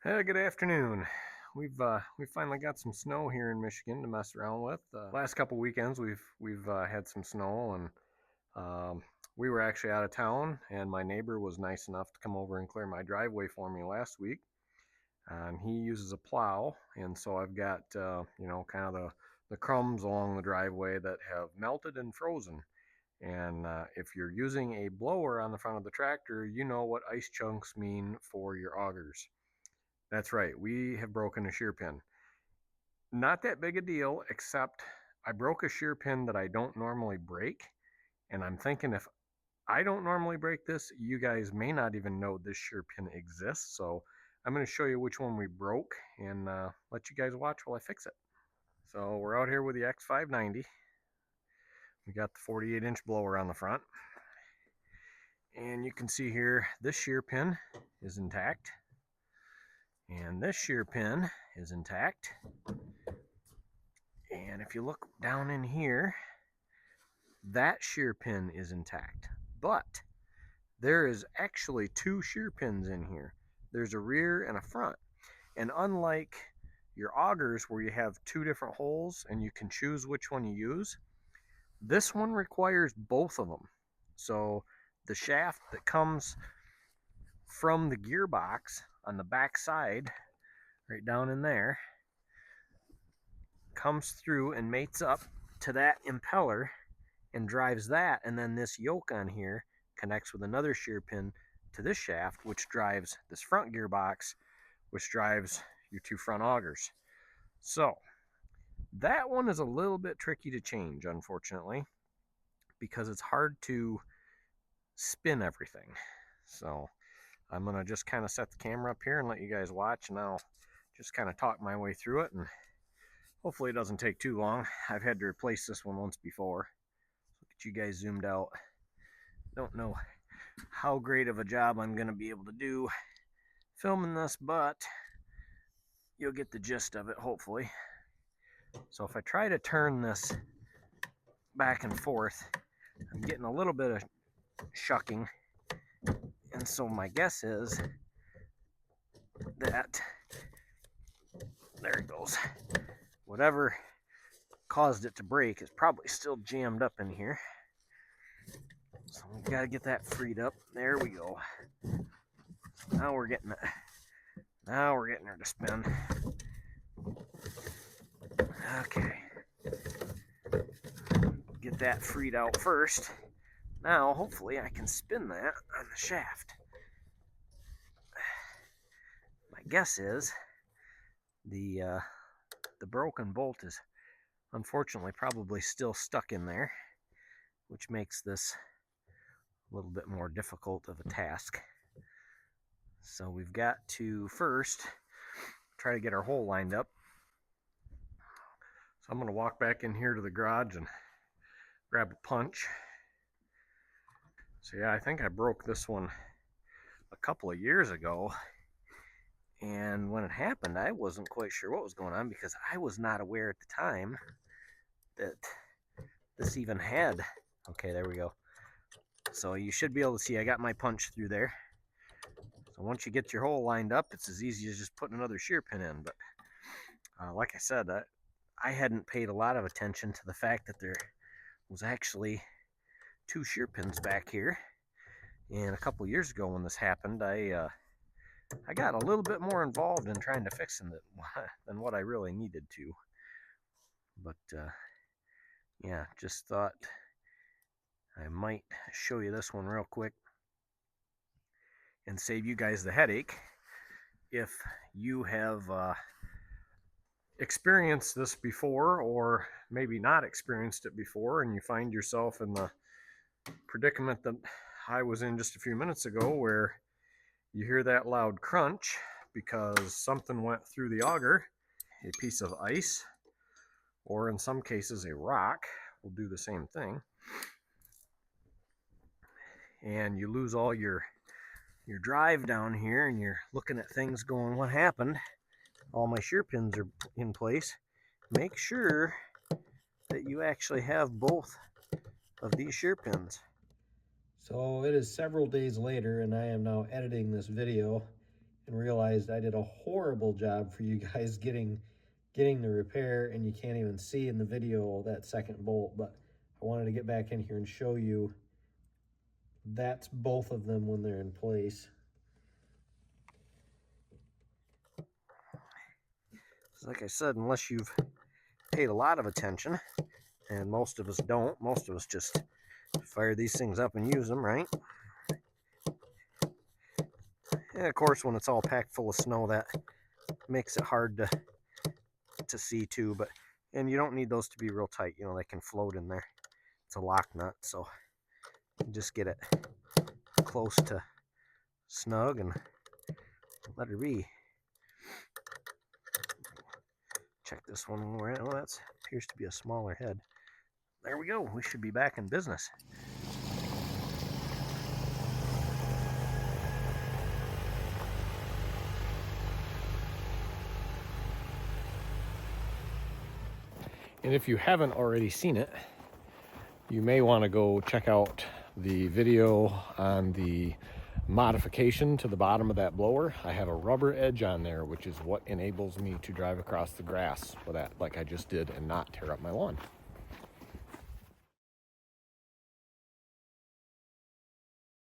Hey, good afternoon. We finally got some snow here in Michigan to mess around with. Last couple weekends we've had some snow, and um, we were actually out of town, and my neighbor was nice enough to come over and clear my driveway for me last week. And he uses a plow, and so I've got kind of the crumbs along the driveway that have melted and frozen. And if you're using a blower on the front of the tractor, you know what ice chunks mean for your augers. That's right, we have broken a shear pin. Not that big a deal, except I broke a shear pin that I don't normally break, and I'm thinking if I don't normally break this, you guys may not even know this shear pin exists. So I'm going to show you which one we broke and let you guys watch while I fix it. So we're out here with the X590. We got the 48-inch blower on the front. And you can see here, this shear pin is intact. And this shear pin is intact. And if you look down in here, that shear pin is intact. But there is actually two shear pins in here. There's a rear and a front. And unlike your augers where you have two different holes and you can choose which one you use, this one requires both of them. So the shaft that comes from the gearbox on the back side, right down in there, comes through and mates up to that impeller and drives that, and then this yoke on here connects with another shear pin to this shaft, which drives this front gearbox, which drives your two front augers. So that one is a little bit tricky to change, unfortunately, because it's hard to spin everything. So I'm gonna just kind of set the camera up here and let you guys watch, and I'll just kind of talk my way through it, and hopefully it doesn't take too long. I've had to replace this one once before. Look at you guys zoomed out. Don't know how great of a job I'm going to be able to do filming this, but you'll get the gist of it, hopefully. So if I try to turn this back and forth, I'm getting a little bit of shucking. And so my guess is that, there it goes, whatever caused it to break is probably still jammed up in here. So we gotta get that freed up. There we go. Now we're getting it. Now we're getting her to spin. Okay. Get that freed out first. Now, hopefully, I can spin that on the shaft. My guess is the broken bolt is unfortunately probably still stuck in there, which makes this a little bit more difficult of a task. So we've got to first try to get our hole lined up. So I'm going to walk back in here to the garage and grab a punch. So yeah, I think I broke this one a couple of years ago. And when it happened, I wasn't quite sure what was going on because I was not aware at the time that this even had. Okay, there we go. So you should be able to see I got my punch through there. So once you get your hole lined up, it's as easy as just putting another shear pin in. But like I said, I hadn't paid a lot of attention to the fact that there was actually two shear pins back here. And a couple years ago when this happened, I got a little bit more involved in trying to fix it than what I really needed to. But yeah, just thought I might show you this one real quick and save you guys the headache if you have experienced this before, or maybe not experienced it before, and you find yourself in the predicament that I was in just a few minutes ago, where you hear that loud crunch because something went through the auger. A piece of ice, or in some cases a rock, will do the same thing, and you lose all your drive down here, and you're looking at things going, what happened? All my shear pins are in place. Make sure that you actually have both of these shear pins. So it is several days later, and I am now editing this video, and realized I did a horrible job for you guys getting the repair, and you can't even see in the video that second bolt, but I wanted to get back in here and show you that's both of them when they're in place. So like I said, unless you've paid a lot of attention, and most of us don't, most of us just fire these things up and use them, right? And of course, when it's all packed full of snow, that makes it hard to see too, and you don't need those to be real tight, you know, they can float in there. It's a lock nut, so you just get it close to snug and let her be. Check this one. Oh, that appears to be a smaller head. There we go. We should be back in business. And if you haven't already seen it, you may want to go check out the video on the modification to the bottom of that blower. I have a rubber edge on there, which is what enables me to drive across the grass with that, like I just did, and not tear up my lawn.